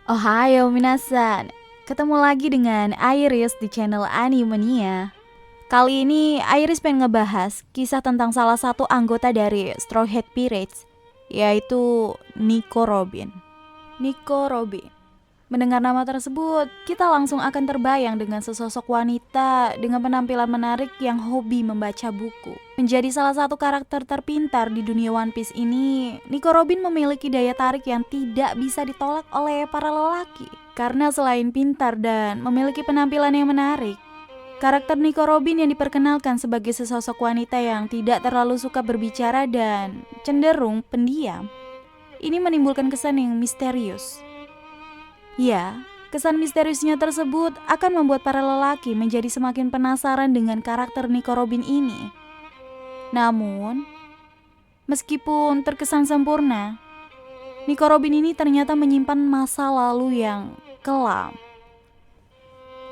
Ohayo minasan, ketemu lagi dengan Iris di channel Animania. Kali ini Iris pengen ngebahas kisah tentang salah satu anggota dari Straw Hat Pirates, yaitu Nico Robin. Nico Robin. Mendengar nama tersebut, kita langsung akan terbayang dengan sesosok wanita dengan penampilan menarik yang hobi membaca buku. Menjadi salah satu karakter terpintar di dunia One Piece ini, Nico Robin memiliki daya tarik yang tidak bisa ditolak oleh para lelaki. Karena selain pintar dan memiliki penampilan yang menarik, karakter Nico Robin yang diperkenalkan sebagai sesosok wanita yang tidak terlalu suka berbicara dan cenderung pendiam, ini menimbulkan kesan yang misterius. Ya, kesan misteriusnya tersebut akan membuat para lelaki menjadi semakin penasaran dengan karakter Nico Robin ini. Namun, meskipun terkesan sempurna, Nico Robin ini ternyata menyimpan masa lalu yang kelam.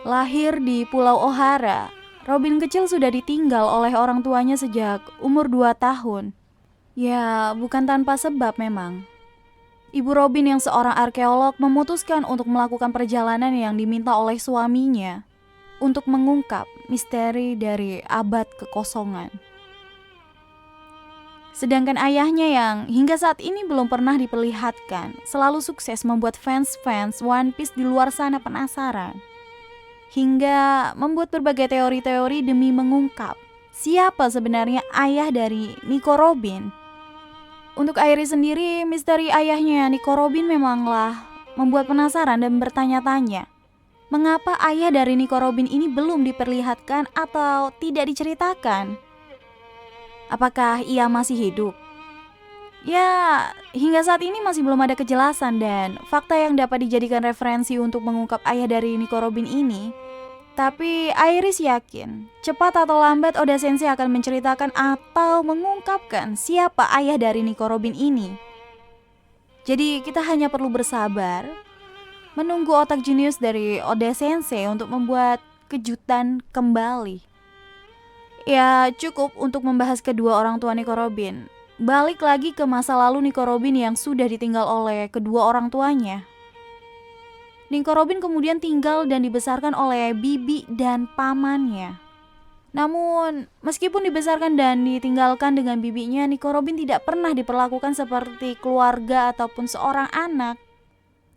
Lahir di Pulau Ohara, Robin kecil sudah ditinggal oleh orang tuanya sejak umur 2 tahun. Ya, bukan tanpa sebab memang. Ibu Robin yang seorang arkeolog memutuskan untuk melakukan perjalanan yang diminta oleh suaminya untuk mengungkap misteri dari abad kekosongan. Sedangkan ayahnya yang hingga saat ini belum pernah diperlihatkan selalu sukses membuat fans-fans One Piece di luar sana penasaran. Hingga membuat berbagai teori-teori demi mengungkap siapa sebenarnya ayah dari Nico Robin. Untuk Iris sendiri, misteri ayahnya Nico Robin memanglah membuat penasaran dan bertanya-tanya, mengapa ayah dari Nico Robin ini belum diperlihatkan atau tidak diceritakan? Apakah ia masih hidup? Ya, hingga saat ini masih belum ada kejelasan dan fakta yang dapat dijadikan referensi untuk mengungkap ayah dari Nico Robin ini. Tapi Iris yakin, cepat atau lambat Oda Sensei akan menceritakan atau mengungkapkan siapa ayah dari Nico Robin ini. Jadi kita hanya perlu bersabar, menunggu otak jenius dari Oda Sensei untuk membuat kejutan kembali. Ya cukup untuk membahas kedua orang tua Nico Robin. Balik lagi ke masa lalu Nico Robin yang sudah ditinggal oleh kedua orang tuanya. Nico Robin kemudian tinggal dan dibesarkan oleh bibi dan pamannya. Namun, meskipun dibesarkan dan ditinggalkan dengan bibinya, Nico Robin tidak pernah diperlakukan seperti keluarga ataupun seorang anak.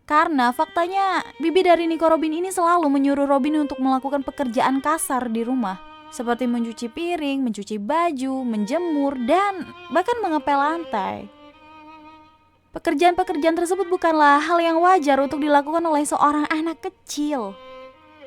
Karena faktanya, bibi dari Nico Robin ini selalu menyuruh Robin untuk melakukan pekerjaan kasar di rumah. Seperti mencuci piring, mencuci baju, menjemur, dan bahkan mengepel lantai. Pekerjaan-pekerjaan tersebut bukanlah hal yang wajar untuk dilakukan oleh seorang anak kecil.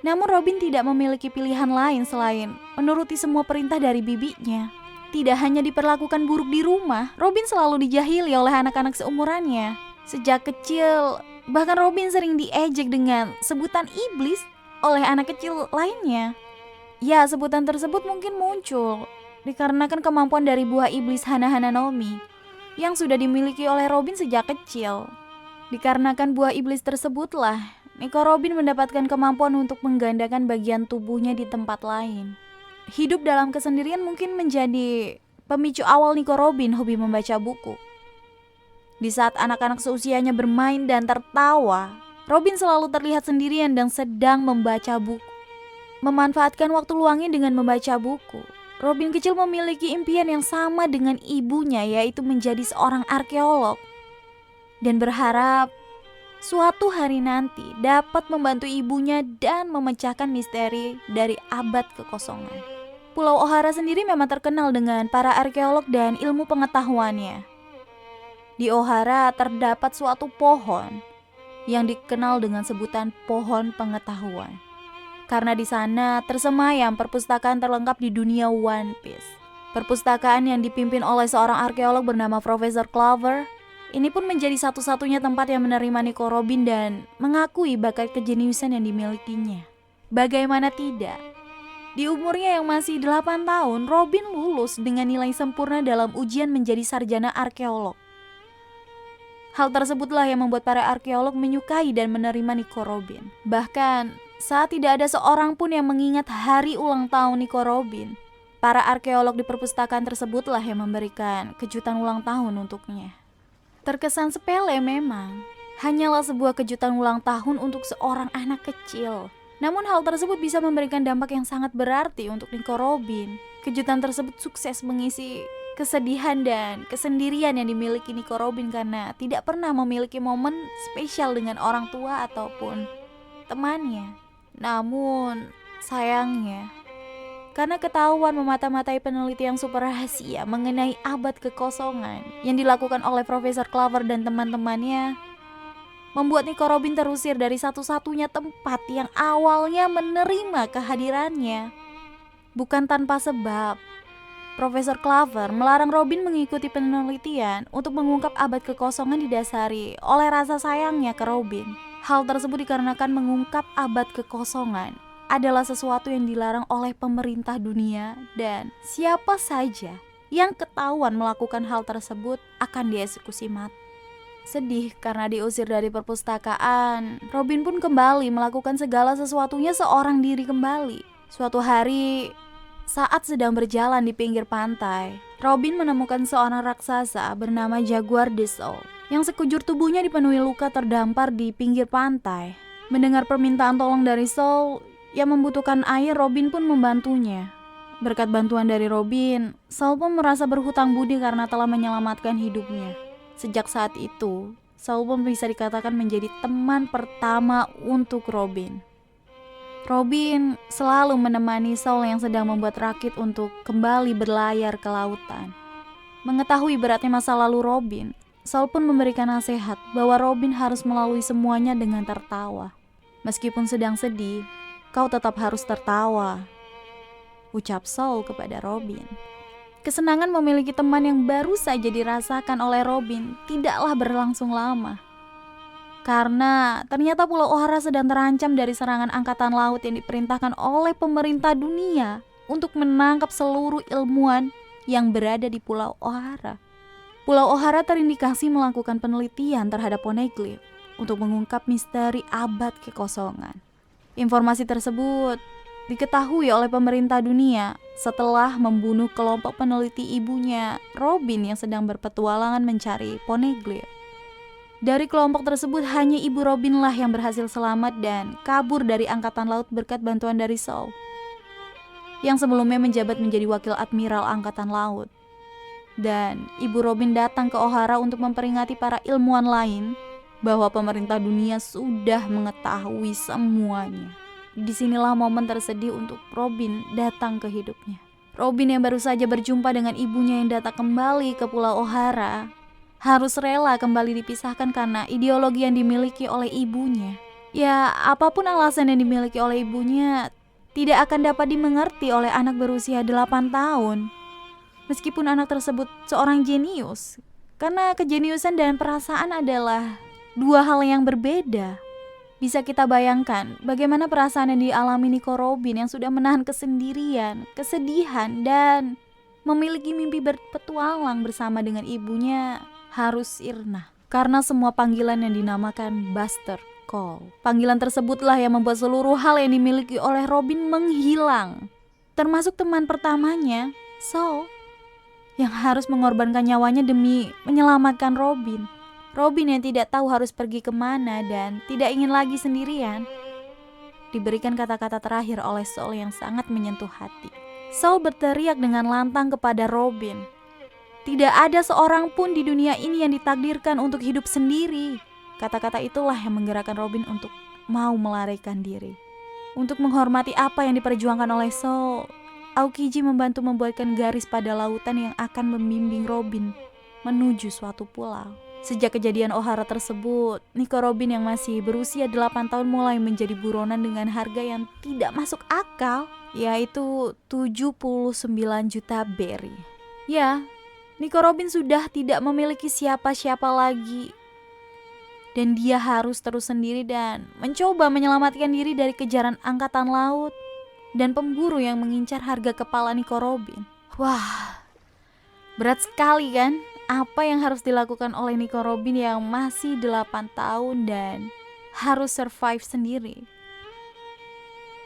Namun Robin tidak memiliki pilihan lain selain menuruti semua perintah dari bibinya. Tidak hanya diperlakukan buruk di rumah, Robin selalu dijahili oleh anak-anak seumurannya. Sejak kecil, bahkan Robin sering diejek dengan sebutan iblis oleh anak kecil lainnya. Ya, sebutan tersebut mungkin muncul dikarenakan kemampuan dari buah iblis Hana-Hana Nomi yang sudah dimiliki oleh Robin sejak kecil. Dikarenakan buah iblis tersebutlah, Nico Robin mendapatkan kemampuan untuk menggandakan bagian tubuhnya di tempat lain. Hidup dalam kesendirian mungkin menjadi pemicu awal Nico Robin hobi membaca buku. Di saat anak-anak seusianya bermain dan tertawa, Robin selalu terlihat sendirian dan sedang membaca buku. Memanfaatkan waktu luangnya dengan membaca buku, Robin kecil memiliki impian yang sama dengan ibunya, yaitu menjadi seorang arkeolog. Dan berharap suatu hari nanti dapat membantu ibunya dan memecahkan misteri dari abad kekosongan. Pulau Ohara sendiri memang terkenal dengan para arkeolog dan ilmu pengetahuannya. Di Ohara terdapat suatu pohon yang dikenal dengan sebutan pohon pengetahuan. Karena di sana tersemayam perpustakaan terlengkap di dunia One Piece. Perpustakaan yang dipimpin oleh seorang arkeolog bernama Profesor Clover. Ini pun menjadi satu-satunya tempat yang menerima Nico Robin dan mengakui bakat kejeniusan yang dimilikinya. Bagaimana tidak? Di umurnya yang masih 8 tahun, Robin lulus dengan nilai sempurna dalam ujian menjadi sarjana arkeolog. Hal tersebutlah yang membuat para arkeolog menyukai dan menerima Nico Robin. Bahkan, saat tidak ada seorang pun yang mengingat hari ulang tahun Nico Robin, para arkeolog di perpustakaan tersebutlah yang memberikan kejutan ulang tahun untuknya. Terkesan sepele memang, hanyalah sebuah kejutan ulang tahun untuk seorang anak kecil. Namun hal tersebut bisa memberikan dampak yang sangat berarti untuk Nico Robin. Kejutan tersebut sukses mengisi kesedihan dan kesendirian yang dimiliki Nico Robin karena tidak pernah memiliki momen spesial dengan orang tua ataupun temannya. Namun sayangnya, karena ketahuan memata-matai penelitian super rahasia mengenai abad kekosongan yang dilakukan oleh Profesor Clover dan teman-temannya, membuat Nico Robin terusir dari satu-satunya tempat yang awalnya menerima kehadirannya. Bukan tanpa sebab, Profesor Clover melarang Robin mengikuti penelitian untuk mengungkap abad kekosongan didasari oleh rasa sayangnya ke Robin. Hal tersebut dikarenakan mengungkap abad kekosongan adalah sesuatu yang dilarang oleh pemerintah dunia dan siapa saja yang ketahuan melakukan hal tersebut akan dieksekusi mati. Sedih karena diusir dari perpustakaan, Robin pun kembali melakukan segala sesuatunya seorang diri kembali. Suatu hari, saat sedang berjalan di pinggir pantai, Robin menemukan seorang raksasa bernama Jaguar the Soul yang sekujur tubuhnya dipenuhi luka terdampar di pinggir pantai. Mendengar permintaan tolong dari Soul yang membutuhkan air, Robin pun membantunya. Berkat bantuan dari Robin, Soul pun merasa berhutang budi karena telah menyelamatkan hidupnya. Sejak saat itu, Soul pun bisa dikatakan menjadi teman pertama untuk Robin. Robin selalu menemani Soul yang sedang membuat rakit untuk kembali berlayar ke lautan. Mengetahui beratnya masa lalu Robin, Soul pun memberikan nasihat bahwa Robin harus melalui semuanya dengan tertawa. Meskipun sedang sedih, kau tetap harus tertawa, ucap Soul kepada Robin. Kesenangan memiliki teman yang baru saja dirasakan oleh Robin tidaklah berlangsung lama. Karena ternyata Pulau O'Hara sedang terancam dari serangan angkatan laut yang diperintahkan oleh pemerintah dunia untuk menangkap seluruh ilmuwan yang berada di Pulau O'Hara. Pulau O'Hara terindikasi melakukan penelitian terhadap Poneglyph untuk mengungkap misteri abad kekosongan. Informasi tersebut diketahui oleh pemerintah dunia setelah membunuh kelompok peneliti ibunya Robin yang sedang berpetualangan mencari Poneglyph. Dari kelompok tersebut hanya ibu Robin lah yang berhasil selamat dan kabur dari angkatan laut berkat bantuan dari Soul, yang sebelumnya menjabat menjadi wakil admiral angkatan laut. Dan ibu Robin datang ke O'Hara untuk memperingati para ilmuwan lain bahwa pemerintah dunia sudah mengetahui semuanya. Disinilah momen tersedih untuk Robin datang ke hidupnya. Robin yang baru saja berjumpa dengan ibunya yang datang kembali ke Pulau O'Hara harus rela kembali dipisahkan karena ideologi yang dimiliki oleh ibunya. Ya, apapun alasan yang dimiliki oleh ibunya tidak akan dapat dimengerti oleh anak berusia 8 tahun. Meskipun anak tersebut seorang jenius, karena kejeniusan dan perasaan adalah dua hal yang berbeda. Bisa kita bayangkan bagaimana perasaan yang dialami Nico Robin yang sudah menahan kesendirian, kesedihan, dan memiliki mimpi berpetualang bersama dengan ibunya harus sirna karena semua panggilan yang dinamakan Buster Call. Panggilan tersebutlah yang membuat seluruh hal yang dimiliki oleh Robin menghilang, termasuk teman pertamanya, Soul, yang harus mengorbankan nyawanya demi menyelamatkan Robin. Robin yang tidak tahu harus pergi kemana dan tidak ingin lagi sendirian, diberikan kata-kata terakhir oleh Soul yang sangat menyentuh hati. Soul berteriak dengan lantang kepada Robin, "Tidak ada seorang pun di dunia ini yang ditakdirkan untuk hidup sendiri." Kata-kata itulah yang menggerakkan Robin untuk mau melarikan diri. Untuk menghormati apa yang diperjuangkan oleh Soul, Aokiji membantu membuatkan garis pada lautan yang akan membimbing Robin menuju suatu pulau. Sejak kejadian O'Hara tersebut, Nico Robin yang masih berusia 8 tahun mulai menjadi buronan dengan harga yang tidak masuk akal, yaitu 79 juta berry. Ya, Nico Robin sudah tidak memiliki siapa-siapa lagi. Dan dia harus terus sendiri dan mencoba menyelamatkan diri dari kejaran angkatan laut dan pemburu yang mengincar harga kepala Nico Robin. Wah, berat sekali kan apa yang harus dilakukan oleh Nico Robin yang masih 8 tahun dan harus survive sendiri.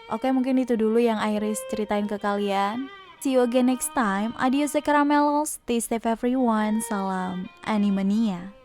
Oke, mungkin itu dulu yang Iris ceritain ke kalian. See you again next time. Adios caramelos, stay safe everyone. Salam Animania.